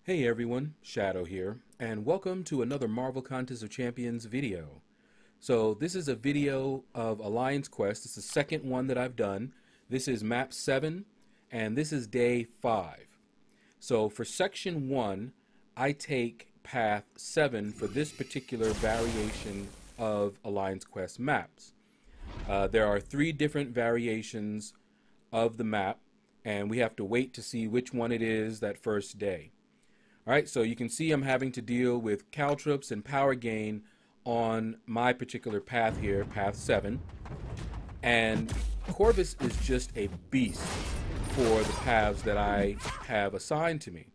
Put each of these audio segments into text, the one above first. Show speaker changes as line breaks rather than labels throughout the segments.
Hey everyone, Shaedow here, and welcome to another Marvel Contest of Champions video. So this is a video of Alliance Quest. It's the second one that I've done. This is map 7, and this is day 5. So for section 1, I take path 7 for this particular variation of Alliance Quest maps. There are 3 different variations of the map, and we have to wait to see which one it is that first day. Alright, so you can see I'm having to deal with caltrops and power gain on my particular path here, path 7. And Corvus is just a beast for the paths that I have assigned to me.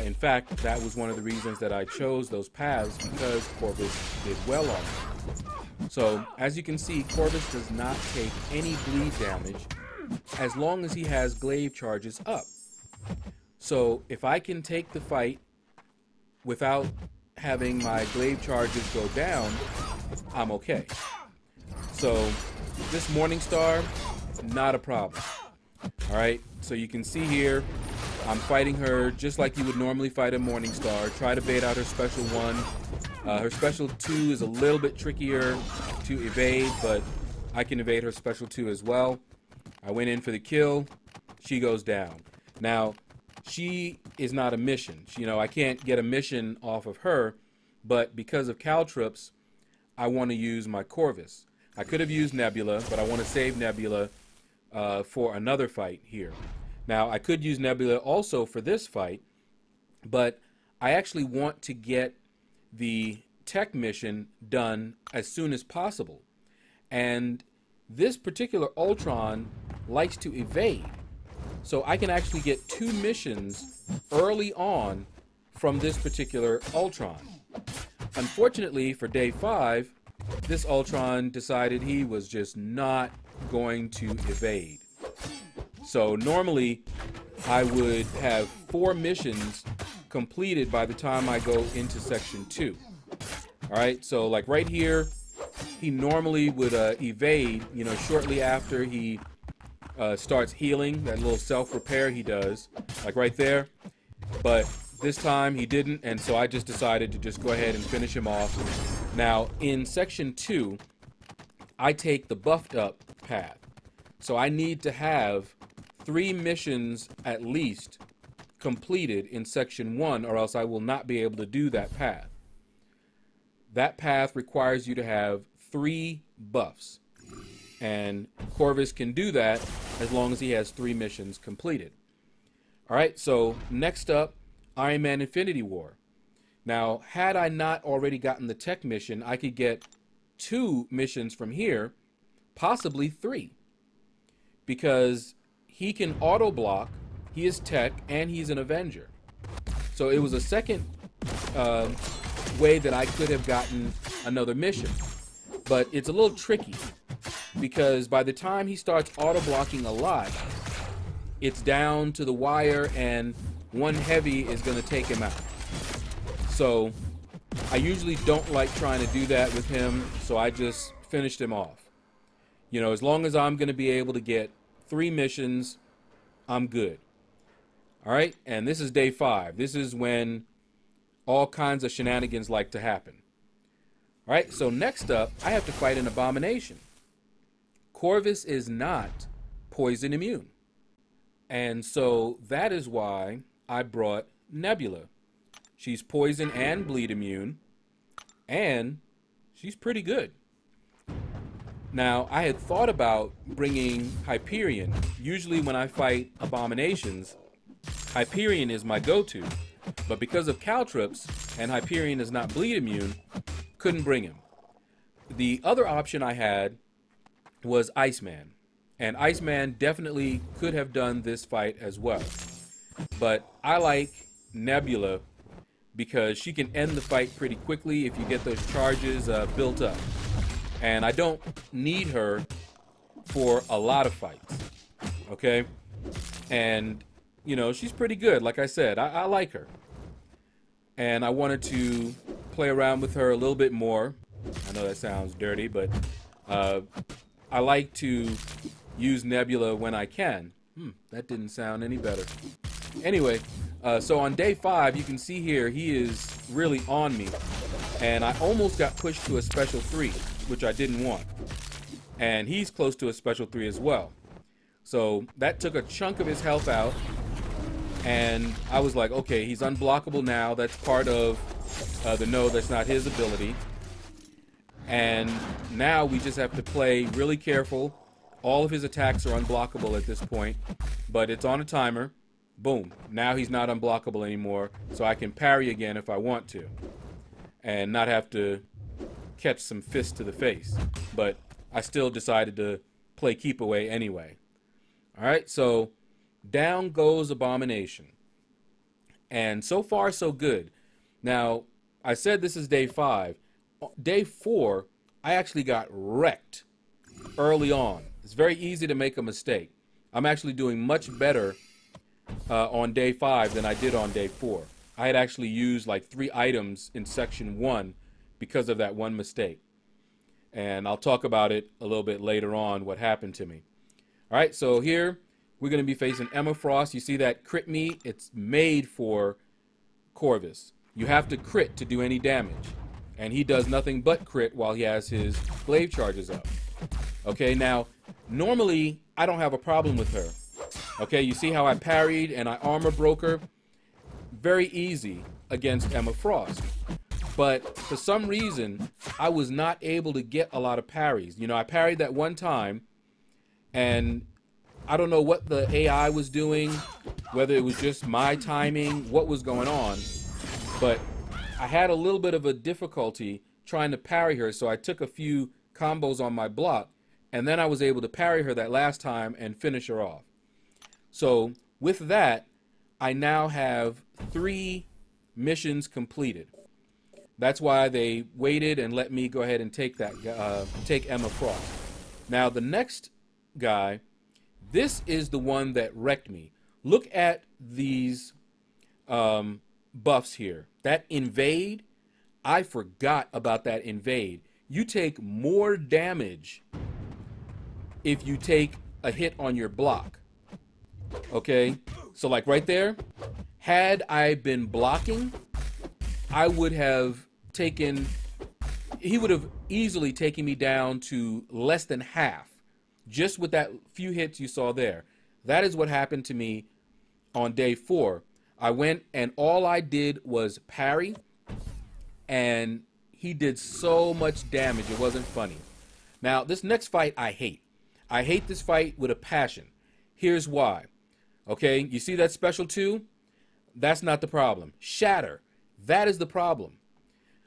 In fact, that was one of the reasons that I chose those paths, because Corvus did well on them. So, as you can see, Corvus does not take any bleed damage as long as he has glaive charges up. So if I can take the fight without having my glaive charges go down, I'm okay. So this Morningstar, not a problem. Alright, so you can see here, I'm fighting her just like you would normally fight a Morningstar. Try to bait out her special 1. Her special 2 is a little bit trickier to evade, but I can evade her special 2 as well. I went in for the kill. She goes down. Now, she is not a mission. I can't get a mission off of her, but because of caltrops, I want to use my Corvus. I could have used Nebula, but I want to save Nebula for another fight here. Now, I could use Nebula also for this fight, but I actually want to get the tech mission done as soon as possible. And this particular Ultron likes to evade. So I can actually get 2 missions early on from this particular Ultron. Unfortunately, for day 5, this Ultron decided he was just not going to evade. So normally, I would have 4 missions completed by the time I go into section 2. Alright, so like right here, he normally would evade, shortly after he starts healing, that little self-repair he does, like right there. But this time he didn't, and so I just decided to just go ahead and finish him off. Now, in section 2, I take the buffed up path. So I need to have 3 missions at least completed in section 1, or else I will not be able to do that path. That path requires you to have 3 buffs. And Corvus can do that as long as he has 3 missions completed. Alright, so next up, Iron Man Infinity War. Now, had I not already gotten the tech mission, I could get 2 missions from here, possibly 3. Because he can auto block, he is tech, and he's an Avenger. So it was a second way that I could have gotten another mission. But it's a little tricky, because by the time he starts auto-blocking a lot, it's down to the wire, and 1 heavy is going to take him out. So I usually don't like trying to do that with him, so I just finished him off. As long as I'm going to be able to get 3 missions, I'm good. Alright, and this is day 5. This is when all kinds of shenanigans like to happen. Alright, so next up, I have to fight an Abomination. Corvus is not poison immune. And so that is why I brought Nebula. She's poison and bleed immune, and she's pretty good. Now, I had thought about bringing Hyperion. Usually when I fight Abominations, Hyperion is my go-to. But because of caltrops, and Hyperion is not bleed immune, couldn't bring him. The other option I had was Iceman, and Iceman definitely could have done this fight as well, but I like Nebula because she can end the fight pretty quickly if you get those charges built up, and I don't need her for a lot of fights, okay? And she's pretty good. Like I said, I like her, and I wanted to play around with her a little bit more. I know that sounds dirty, but I like to use Nebula when I can. That didn't sound any better. Anyway, So on day 5, you can see here, he is really on me. And I almost got pushed to a special 3, which I didn't want. And he's close to a special 3 as well. So that took a chunk of his health out. And I was like, okay, he's unblockable now. That's part of the no, that's not his ability. And now we just have to play really careful. All of his attacks are unblockable at this point, but it's on a timer. Boom. Now he's not unblockable anymore, so I can parry again if I want to and not have to catch some fists to the face. But I still decided to play keep away anyway. All right, so down goes Abomination. And so far, so good. Now, I said this is day 5. Day 4, I actually got wrecked early on. It's very easy to make a mistake. I'm actually doing much better on day 5 than I did on day 4. I had actually used like 3 items in section 1 because of that one mistake. And I'll talk about it a little bit later on, what happened to me. All right, so here we're going to be facing Emma Frost. You see that crit me? It's made for Corvus. You have to crit to do any damage. And he does nothing but crit while he has his glaive charges up. Okay, now, normally, I don't have a problem with her. Okay, you see how I parried and I armor broke her? Very easy against Emma Frost. But for some reason, I was not able to get a lot of parries. You know, I parried that one time, and I don't know what the AI was doing, whether it was just my timing, what was going on, but I had a little bit of a difficulty trying to parry her, so I took a few combos on my block, and then I was able to parry her that last time and finish her off. So with that, I now have 3 missions completed. That's why they waited and let me go ahead and take that, take Emma Frost. Now the next guy, this is the one that wrecked me. Look at these buffs here. That invade, I forgot about that invade. You take more damage if you take a hit on your block. Okay, so like right there, had I been blocking, I would have taken, he would have easily taken me down to less than half, just with that few hits you saw there. That is what happened to me on day 4. I went and all I did was parry, and he did so much damage, it wasn't funny. Now, this next fight I hate. I hate this fight with a passion. Here's why. Okay, you see that special 2? That's not the problem. Shatter, that is the problem.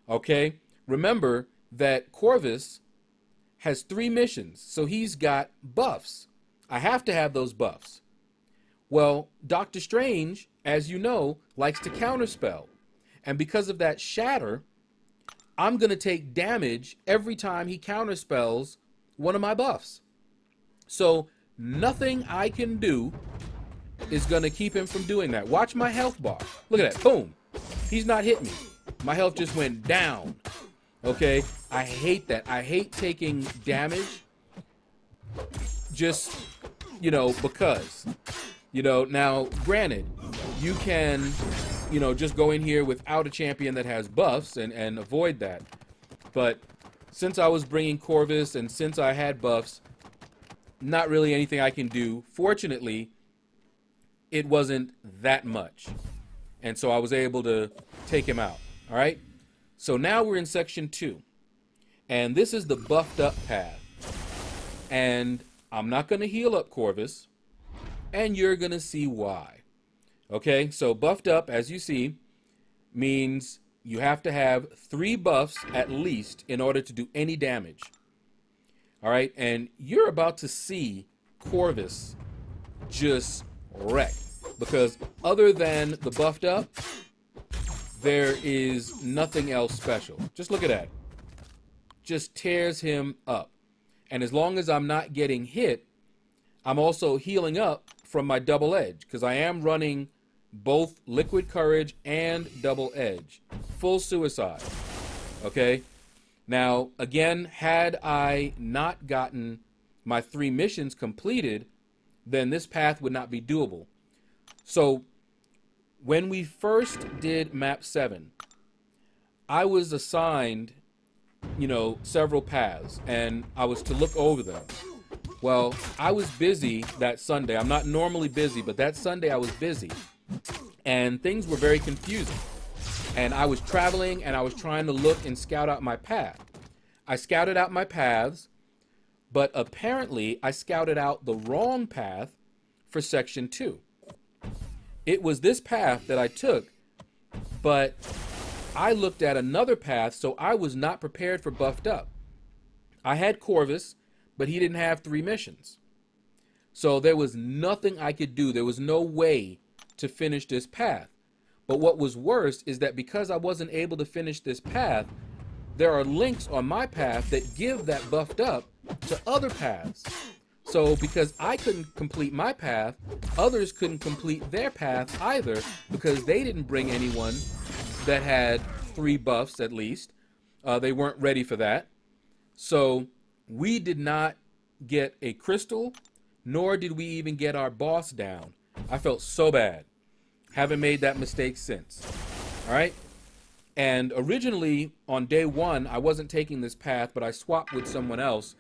Okay, remember that Corvus has 3 missions, so he's got buffs. I have to have those buffs. Well, Doctor Strange, as you know, likes to counterspell. And because of that shatter, I'm going to take damage every time he counterspells one of my buffs. So nothing I can do is going to keep him from doing that. Watch my health bar. Look at that. Boom. He's not hit me. My health just went down. Okay? I hate that. I hate taking damage just, you know, because. You know, now, granted, you can, you know, just go in here without a champion that has buffs and avoid that. But since I was bringing Corvus and since I had buffs, not really anything I can do. Fortunately, it wasn't that much. And so I was able to take him out. All right? So now we're in section 2. And this is the buffed up path. And I'm not going to heal up Corvus. And you're going to see why. Okay, so buffed up, as you see, means you have to have 3 buffs at least in order to do any damage. All right, and you're about to see Corvus just wreck. Because other than the buffed up, there is nothing else special. Just look at that. Just tears him up. And as long as I'm not getting hit, I'm also healing up from my double edge, because I am running both liquid courage and double edge. Full suicide. Okay? Now, again, had I not gotten my 3 missions completed, then this path would not be doable. So, when we first did map 7, I was assigned, you know, several paths, and I was to look over them. Well, I was busy that Sunday. I'm not normally busy, but that Sunday I was busy, and things were very confusing. And I was traveling, and I was trying to look and scout out my path. I scouted out my paths, but apparently I scouted out the wrong path for section 2. It was this path that I took, but I looked at another path, so I was not prepared for buffed up. I had Corvus, but he didn't have 3 missions. So there was nothing I could do. There was no way to finish this path. But what was worse is that because I wasn't able to finish this path, there are links on my path that give that buffed up to other paths. So because I couldn't complete my path, others couldn't complete their path either, because they didn't bring anyone that had 3 buffs at least. They weren't ready for that. So we did not get a crystal, nor did we even get our boss down. I felt so bad. Haven't made that mistake since. All right. And originally on day 1, I wasn't taking this path, but I swapped with someone else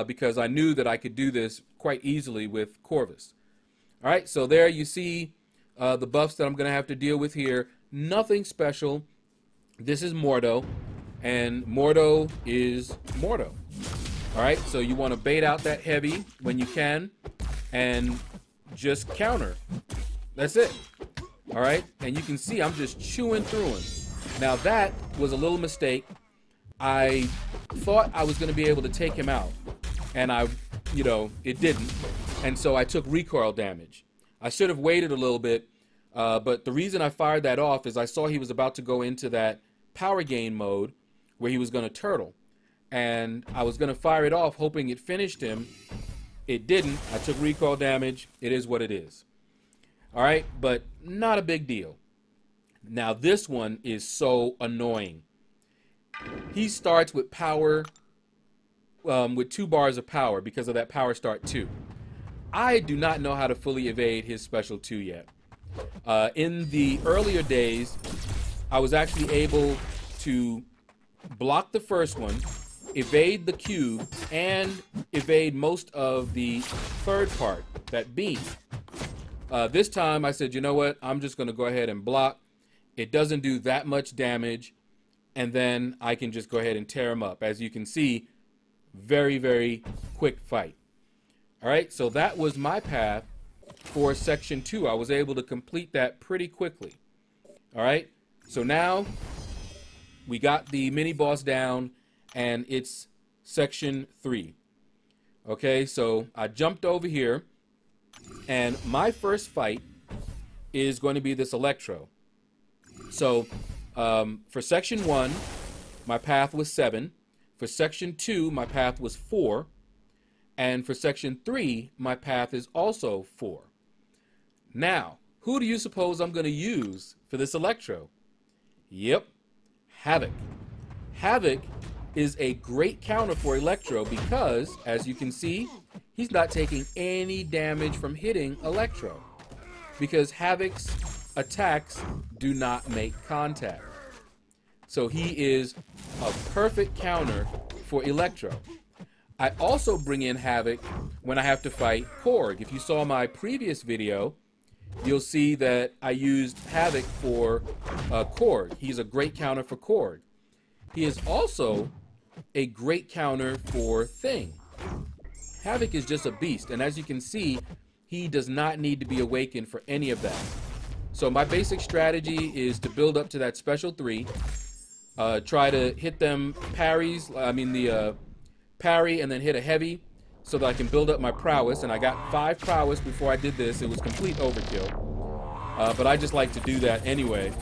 because I knew that I could do this quite easily with Corvus. All right. So there you see the buffs that I'm going to have to deal with here. Nothing special. This is Mordo, and Mordo is Mordo. All right. So you want to bait out that heavy when you can and just counter. That's it. All right, and you can see I'm just chewing through him. Now that was a little mistake. I thought I was going to be able to take him out, and it didn't. And so I took recoil damage. I should have waited a little bit, but the reason I fired that off is I saw he was about to go into that power gain mode where he was going to turtle. And I was going to fire it off hoping it finished him. It didn't. I took recoil damage. It is what it is. All right, but not a big deal. Now this one is so annoying. He starts with power, with 2 bars of power because of that power start 2. I do not know how to fully evade his special 2 yet. In the earlier days, I was actually able to block the first one, evade the cube, and evade most of the third part, that beam. This time I said, you know what, I'm just going to go ahead and block. It doesn't do that much damage, and then I can just go ahead and tear him up. As you can see, very, very quick fight. All right, so that was my path for section 2. I was able to complete that pretty quickly. All right, so now we got the mini boss down, and it's section 3. Okay, so I jumped over here. And my first fight is going to be this Electro. So for section 1, my path was 7. For section 2, my path was 4. And for section 3, my path is also 4. Now, who do you suppose I'm going to use for this Electro? Yep, Havoc. Havoc is a great counter for Electro because, as you can see, he's not taking any damage from hitting Electro because Havoc's attacks do not make contact. So he is a perfect counter for Electro. I also bring in Havoc when I have to fight Korg. If you saw my previous video, you'll see that I used Havoc for Korg. He's a great counter for Korg. He is also a great counter for Thing. Havoc is just a beast, and as you can see, he does not need to be awakened for any of that. So my basic strategy is to build up to that special 3, try to hit them parries, the parry and then hit a heavy so that I can build up my prowess, and I got 5 prowess before I did this. It was complete overkill, but I just like to do that anyway.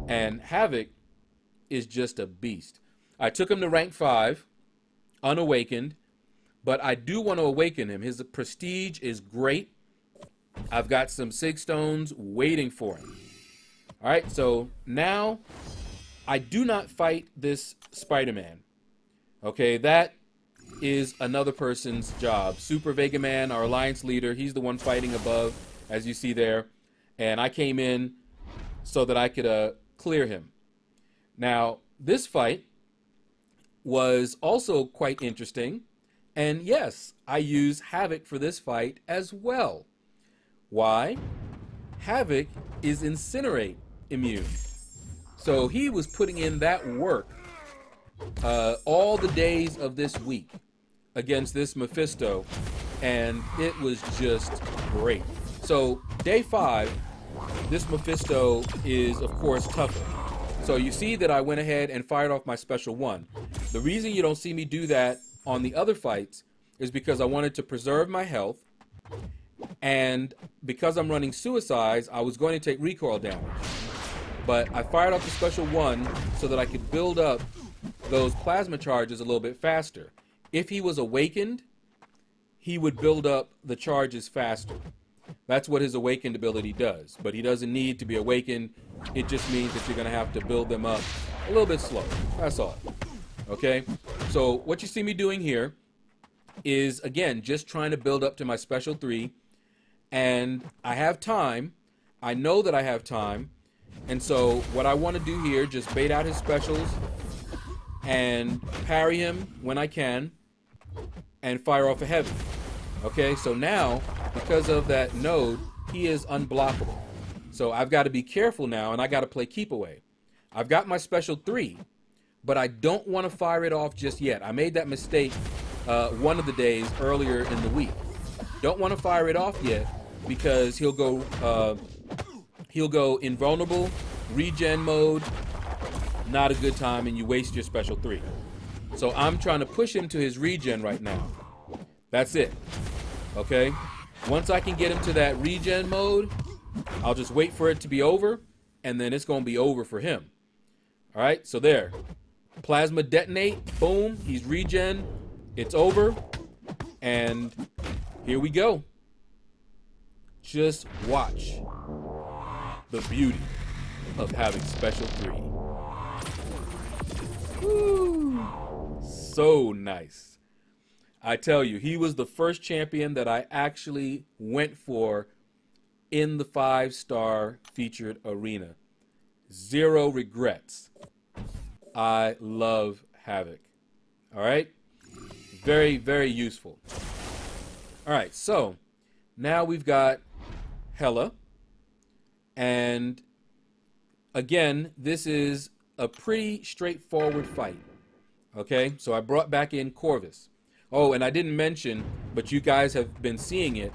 And Havoc is just a beast. I took him to rank 5, unawakened, but I do want to awaken him. His prestige is great. I've got some Sig Stones waiting for him. All right, so now I do not fight this Spider-Man. Okay, that is another person's job. Super Vega Man, our alliance leader, he's the one fighting above, as you see there. and I came in so that I could clear him. Now, this fight was also quite interesting, and yes, I use Havoc for this fight as well. Why? Havoc is Incinerate immune. So he was putting in that work all the days of this week against this Mephisto, and it was just great. So day 5, this Mephisto is of course tougher. So you see that I went ahead and fired off my special 1. The reason you don't see me do that on the other fights is because I wanted to preserve my health, and because I'm running suicides, I was going to take recoil damage. But I fired off the special 1 so that I could build up those plasma charges a little bit faster. If he was awakened, he would build up the charges faster. That's what his awakened ability does. But he doesn't need to be awakened. It just means that you're going to have to build them up a little bit slower. That's all. Okay? So what you see me doing here is, again, just trying to build up to my special 3. And I have time. I know that I have time. And so what I want to do here, just bait out his specials and parry him when I can and fire off a heavy. Okay, so now, because of that node, he is unblockable. So I've got to be careful now, and I got to play keep away. I've got my special 3, but I don't want to fire it off just yet. I made that mistake one of the days earlier in the week. Don't want to fire it off yet because he'll go invulnerable, regen mode, not a good time, and you waste your special 3. So I'm trying to push him to his regen right now. That's it. Okay? Once I can get him to that regen mode, I'll just wait for it to be over, and then it's going to be over for him. All right? So there. Plasma detonate. Boom. He's regen. It's over. And here we go. Just watch the beauty of having special 3. Woo. So nice. I tell you, he was the first champion that I actually went for in the 5-star featured arena. 0 regrets. I love Havoc. All right? Very, very useful. All right, so now we've got Hela. And again, this is a pretty straightforward fight. Okay, so I brought back in Corvus. Oh, and I didn't mention, but you guys have been seeing it,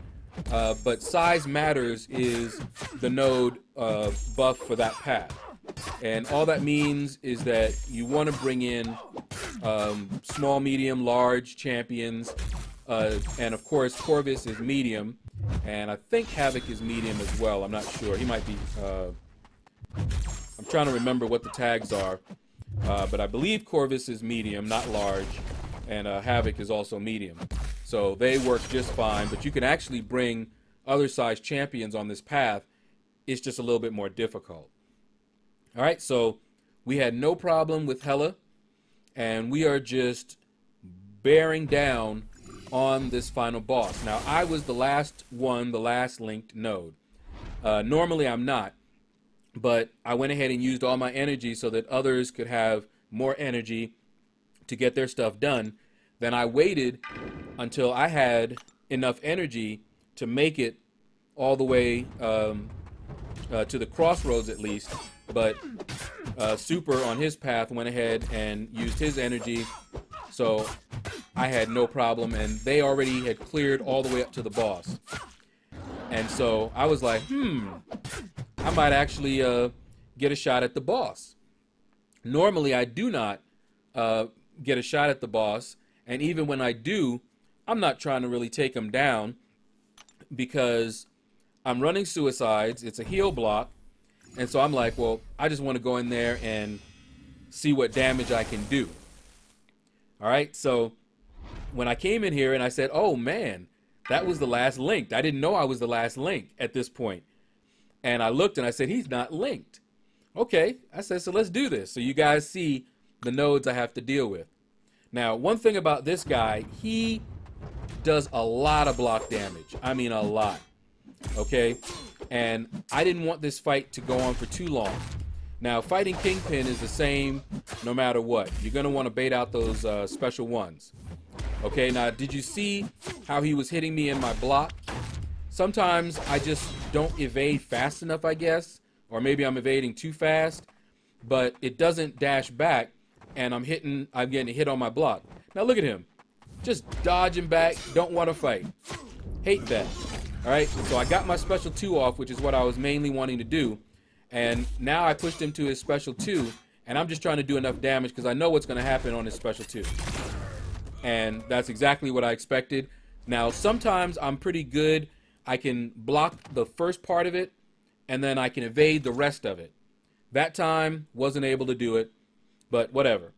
but Size Matters is the node buff for that path. And all that means is that you want to bring in small, medium, large champions. And of course, Corvus is medium. And I think Havoc is medium as well. I'm not sure. He might be... I'm trying to remember what the tags are. But I believe Corvus is medium, not large. And Havoc is also medium. So they work just fine. But you can actually bring other size champions on this path. It's just a little bit more difficult. All right, so we had no problem with Hela. And we are just bearing down on this final boss. Now, I was the last one, the last linked node. Normally, I'm not. But I went ahead and used all my energy so that others could have more energy to get their stuff done. Then I waited until I had enough energy to make it all the way to the crossroads at least. But Super on his path went ahead and used his energy. So I had no problem, and they already had cleared all the way up to the boss. And so I was like, I might actually get a shot at the boss. Normally, I do not get a shot at the boss, and even when I do, I'm not trying to really take him down because I'm running suicides. It's a heal block, and so I'm like, well, I just want to go in there and see what damage I can do. All right, so when I came in here and I said, oh man, that was the last linked. I didn't know I was the last link at this point. And I looked and I said, he's not linked. Okay, I said, so let's do this. So you guys see the nodes I have to deal with. Now, one thing about this guy, he does a lot of block damage. I mean, a lot. Okay, and I didn't want this fight to go on for too long. Now, fighting Kingpin is the same no matter what. You're going to want to bait out those special ones. Okay, now, did you see how he was hitting me in my block? Sometimes I just don't evade fast enough, I guess. Or maybe I'm evading too fast. But it doesn't dash back, and I'm getting hit on my block. Now, look at him. Just dodging back, don't want to fight. Hate that. All right, so I got my special 2 off, which is what I was mainly wanting to do. And now I pushed him to his special 2, and I'm just trying to do enough damage because I know what's going to happen on his special 2. And that's exactly what I expected. Now, sometimes I'm pretty good. I can block the first part of it, and then I can evade the rest of it. That time, wasn't able to do it, but whatever.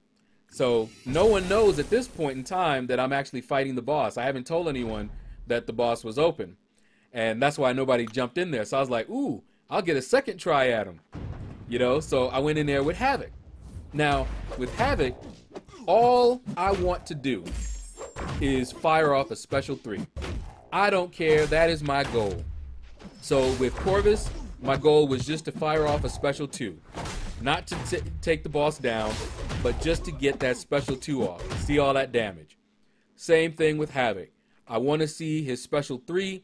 So, no one knows at this point in time that I'm actually fighting the boss. I haven't told anyone that the boss was open. And that's why nobody jumped in there. So I was like, ooh, I'll get a second try at him. You know, so I went in there with Havoc. Now, with Havoc, all I want to do is fire off a special 3. I don't care. That is my goal. So with Corvus, my goal was just to fire off a special 2. Not to take the boss down, but just to get that special 2 off. See all that damage. Same thing with Havoc. I want to see his special 3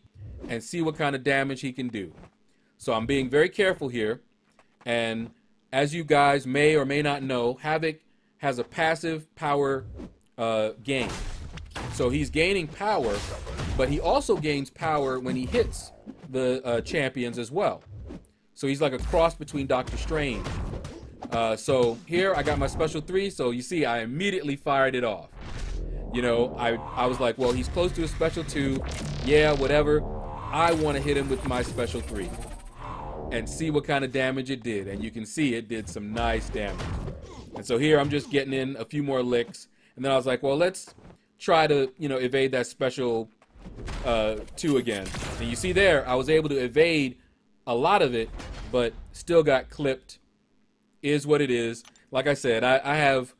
and see what kind of damage he can do. So I'm being very careful here. And as you guys may or may not know, Havoc has a passive power gain. So he's gaining power, but he also gains power when he hits the champions as well. So he's like a cross between Doctor Strange. So here I got my special 3, so you see I immediately fired it off. You know, I was like, well, he's close to a special 2. Yeah, whatever. I want to hit him with my special 3 and see what kind of damage it did. And you can see it did some nice damage. And so here I'm just getting in a few more licks. And then I was like, well, let's try to, you know, evade that special 2 again. And you see there, I was able to evade a lot of it, but still got clipped. Is what it is. Like I said, I have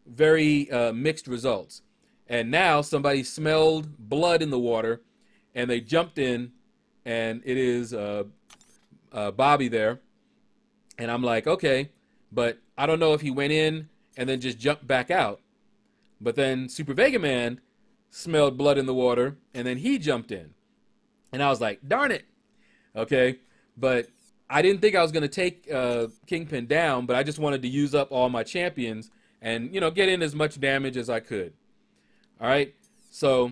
very mixed results. And now somebody smelled blood in the water, and they jumped in, and it is Bobby there. And I'm like, okay, but I don't know if he went in and then just jumped back out. But then Super Vega Man smelled blood in the water, and then he jumped in. And I was like, darn it. Okay, but I didn't think I was going to take Kingpin down, but I just wanted to use up all my champions and, you know, get in as much damage as I could. All right, so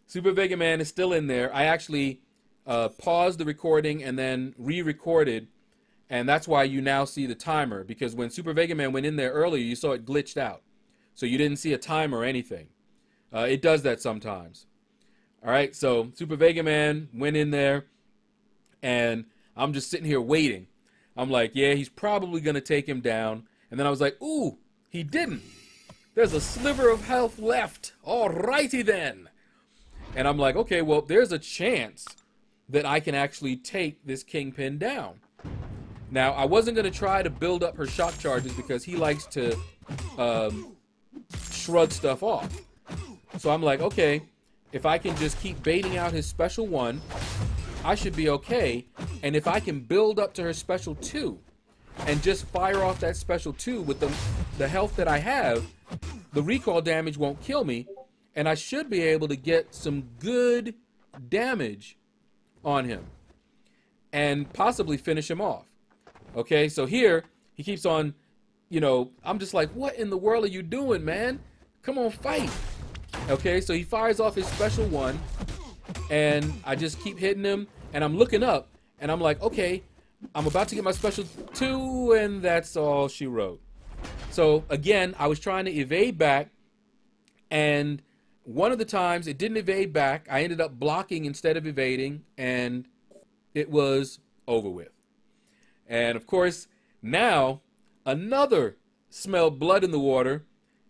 Super Vega Man is still in there. I actually paused the recording and then re-recorded, and that's why you now see the timer, because when Super Vega Man went in there earlier, you saw it glitched out. So you didn't see a timer or anything. It does that sometimes. All right, so Super Vega Man went in there, and I'm just sitting here waiting. I'm like, yeah, he's probably going to take him down. And then I was like, ooh, he didn't. There's a sliver of health left. All righty then. And I'm like, okay, well, there's a chance that I can actually take this Kingpin down. Now, I wasn't going to try to build up her shock charges because he likes to shrug stuff off. So I'm like, okay, if I can just keep baiting out his special 1, I should be okay. And if I can build up to her special 2 and just fire off that special 2 with the health that I have, the recall damage won't kill me, and I should be able to get some good damage on him and possibly finish him off. Okay, so here he keeps on, you know, I'm just like, what in the world are you doing, man? Come on, fight. Okay, so he fires off his special 1, and I just keep hitting him, and I'm looking up, and I'm like, okay, I'm about to get my special 2, and that's all she wrote. So again, I was trying to evade back, and one of the times it didn't evade back. I ended up blocking instead of evading, and it was over with. And of course, now another smelled blood in the water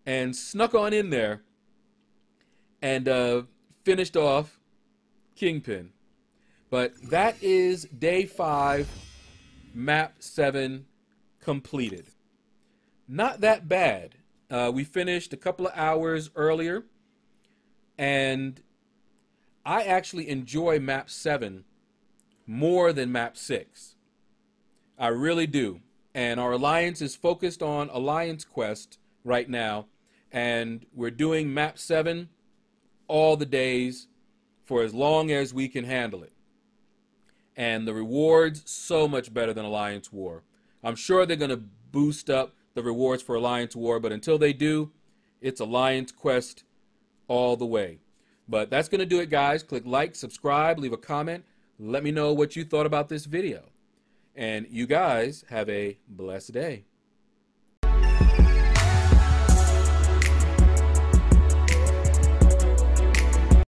and snuck on in there and finished off Kingpin. But that is day 5, map 7 completed. Not that bad. We finished a couple of hours earlier, and I actually enjoy map 7 more than map 6. I really do. And our alliance is focused on Alliance Quest right now, and we're doing map 7 all the days for as long as we can handle it. And the rewards, so much better than Alliance War. I'm sure they're going to boost up the rewards for Alliance War, but until they do, it's Alliance Quest all the way. But that's going to do it, guys. Click like, subscribe, leave a comment. Let me know what you thought about this video. And you guys have a blessed day.